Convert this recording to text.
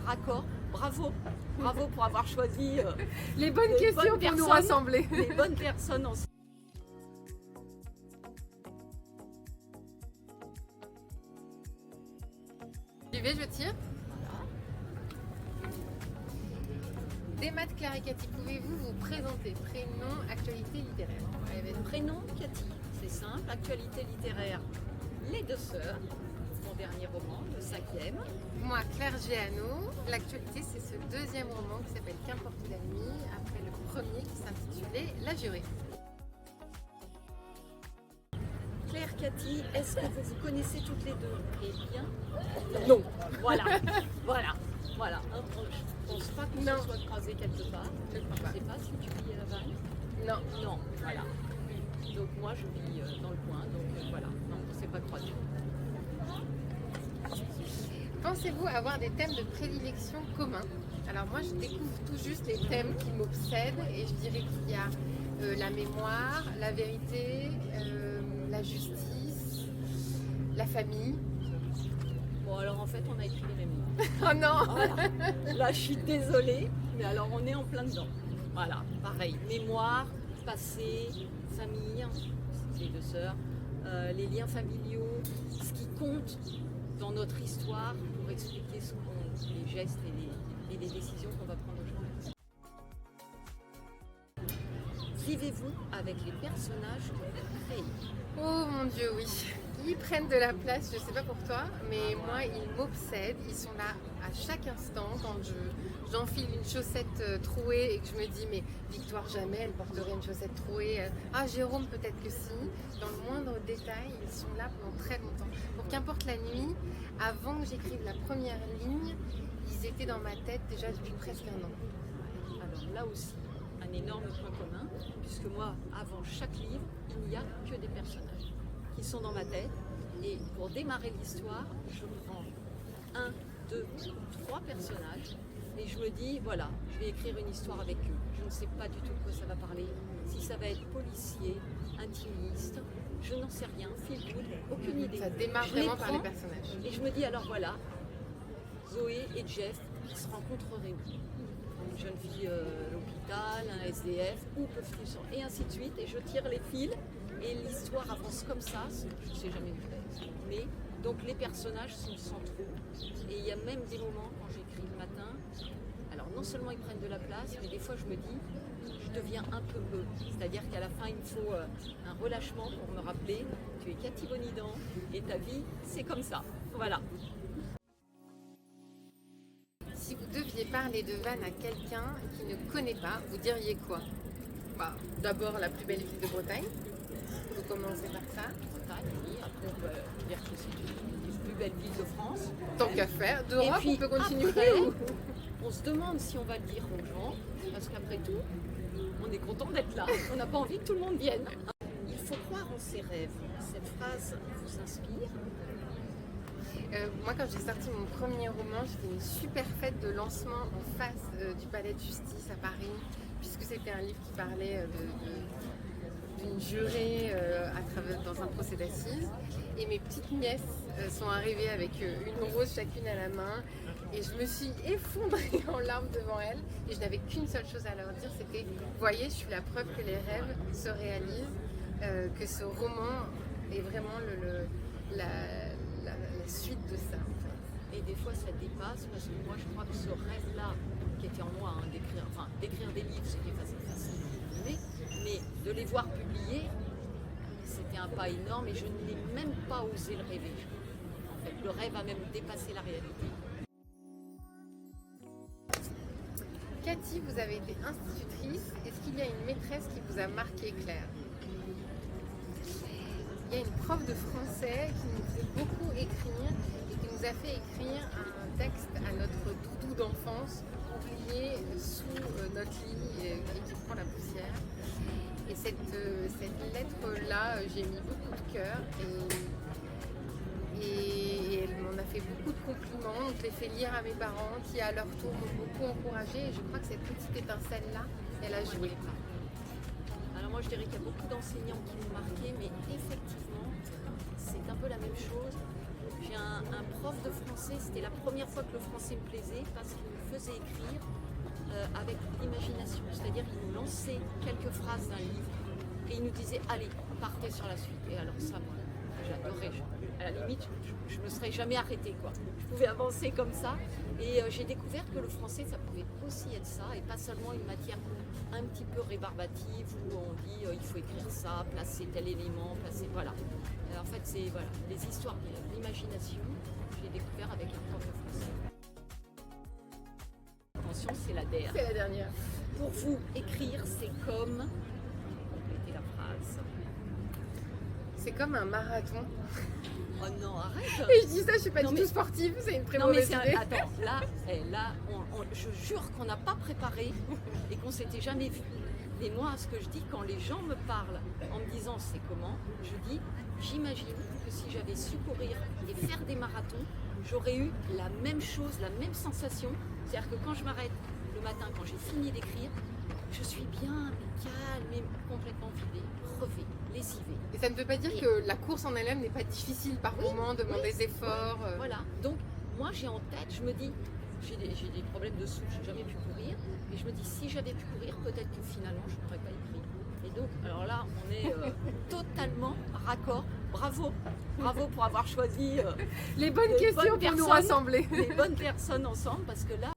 raccord. Bravo, bravo pour avoir choisi Les bonnes questions pour nous rassembler. les bonnes personnes en J'y vais, je tire. Des maths, Claire et Cathy, pouvez-vous vous présenter? Prénom, actualité littéraire. Prénom, Cathy, c'est simple. Actualité littéraire, Les Deux Sœurs, mon dernier roman, le 5e. Moi, Claire Géano. L'actualité, c'est ce deuxième roman qui s'appelle Qu'importe la nuit, après le premier qui s'intitulait La Jurée. Claire, Cathy, est-ce que vous vous connaissez toutes les deux? Eh bien, non. Voilà, voilà, voilà. Hein, je pense pas qu'on se soit croisés quelque part. Je ne crois Je pas. sais pas si tu vis à Laval. Non. Non, voilà. Donc moi, je vis dans le coin, donc voilà. Non, on ne s'est pas croisés. Pensez-vous avoir des thèmes de prédilection communs? Alors moi, je découvre tout juste les thèmes qui m'obsèdent et je dirais qu'il y a la mémoire, la vérité, la justice, la famille. Bon, alors en fait, on a écrit les mêmes livres. Oh non! Voilà. Là, je suis désolée, mais alors on est en plein dedans. Voilà, pareil. Mémoire, passé, famille, les deux sœurs, les liens familiaux, ce qui compte dans notre histoire pour expliquer les gestes et les décisions qu'on va prendre aujourd'hui. Vivez-vous avec les personnages que vous créez? Oh mon Dieu, oui. Ils prennent de la place, je sais pas pour toi, mais moi, ils m'obsèdent. Ils sont là à chaque instant quand j'enfile une chaussette trouée et que je me dis, mais Victoire, jamais elle porterait une chaussette trouée. Ah, Jérôme, peut-être que si. Dans le moindre détail, ils sont là pendant très longtemps. Pour Qu'importe la nuit, avant que j'écrive la première ligne, ils étaient dans ma tête déjà depuis presque un an. Alors là aussi, un énorme point commun, puisque moi, avant chaque livre, il n'y a que des personnages qui sont dans ma tête. Et pour démarrer l'histoire, je prends 1, 2, 3 personnages et je me dis, voilà, je vais écrire une histoire avec eux. Je ne sais pas du tout de quoi ça va parler, si ça va être policier, intimiste, je n'en sais rien, feel good, aucune idée. Ça démarre Je les vraiment par les prends personnages. et je me dis, alors voilà, Zoé et Jeff, ils se rencontreraient où? Une jeune fille à l'hôpital, un SDF, où peuvent-ils se rencontrer? Et ainsi de suite, et je tire les fils. Et l'histoire avance comme ça, je ne sais jamais où. Mais donc les personnages sont centraux. Et il y a même des moments quand j'écris le matin, alors non seulement ils prennent de la place, mais des fois je me dis, je deviens un peu eux. C'est-à-dire qu'à la fin il me faut un relâchement pour me rappeler, tu es Cathy Bonidan et ta vie c'est comme ça. Voilà. Si vous deviez parler de Vannes à quelqu'un qui ne connaît pas, vous diriez quoi? Bah, d'abord la plus belle ville de Bretagne. Vous commencez par ça. Bretagne, oui. Après on peut dire que c'est une des plus belles villes de France. Tant qu'à faire. D'Europe, puis, on peut continuer. après, on se demande si on va le dire aux gens, parce qu'après tout, on est content d'être là. On n'a pas envie que tout le monde vienne. Il faut croire en ses rêves. Cette phrase vous inspire? Moi, quand j'ai sorti mon premier roman, j'ai fait une super fête de lancement en face du Palais de Justice à Paris, puisque c'était un livre qui parlait d'une jurée dans un procès d'assises. Et mes petites nièces sont arrivées avec une rose chacune à la main. Et je me suis effondrée en larmes devant elles. Et je n'avais qu'une seule chose à leur dire, c'était « Voyez, je suis la preuve que les rêves se réalisent, que ce roman est vraiment la suite de ça. » En fait. Et des fois, ça dépasse, parce que moi, je crois que ce rêve-là, qui était en moi, hein, d'écrire des livres, c'était facile, mais de les voir publiés, c'était un pas énorme et je n'ai même pas osé le rêver. En fait, le rêve a même dépassé la réalité. Cathy, vous avez été institutrice. Est-ce qu'il y a une maîtresse qui vous a marqué, Claire? Il y a une prof de français qui nous faisait beaucoup écrire et qui nous a fait écrire un texte à notre doudou d'enfance oublié sous notre lit et qui prend la poussière. Et cette lettre-là, j'ai mis beaucoup de cœur et elle m'en a fait beaucoup de compliments. Donc je l'ai fait lire à mes parents qui à leur tour m'ont beaucoup encouragée et je crois que cette petite étincelle-là, elle a joué. Alors moi je dirais qu'il y a beaucoup d'enseignants qui m'ont marqué, mais effectivement c'est un peu la même chose. j'ai un prof de français, c'était la première fois que le français me plaisait parce qu'il nous faisait écrire avec l'imagination. C'est-à-dire qu'il nous lançait quelques phrases d'un livre et il nous disait allez, partez sur la suite. Et alors ça, moi, j'adorais. À la limite, je ne me serais jamais arrêtée, quoi. Je pouvais avancer comme ça. Et j'ai découvert que le français, ça pouvait aussi être ça, et pas seulement une matière un petit peu rébarbative où on dit il faut écrire ça, placer tel élément, placer. Voilà. En fait, c'est voilà, les histoires de l'imagination, j'ai découvert avec un prof de français. Attention, c'est la dernière. C'est la dernière. Pour vous, écrire, c'est comme. Complétez la phrase. C'est comme un marathon. Oh non, arrête! Et je dis ça, je suis pas Non, du mais- tout sportive, c'est une très Non mais mauvaise c'est idée. attends, là je jure qu'on n'a pas préparé et qu'on s'était jamais vu. Et moi, ce que je dis quand les gens me parlent en me disant c'est comment, je dis j'imagine que si j'avais su courir et faire des marathons, j'aurais eu la même chose, la même sensation. C'est-à-dire que quand je m'arrête le matin, quand j'ai fini d'écrire, je suis bien, mais calme, mais complètement vidée, crevée, lessivée. Et ça ne veut pas dire que la course en elle-même n'est pas difficile par moments, demande des efforts. Voilà, donc moi j'ai en tête, je me dis, j'ai des problèmes de souffle, j'ai jamais pu courir, et je me dis si j'avais pu courir, peut-être que finalement je n'aurais pas écrit. Et donc, alors là, on est totalement raccord. Bravo, bravo pour avoir choisi Les bonnes les questions bonnes pour nous personnes. rassembler. les bonnes personnes ensemble, parce que là,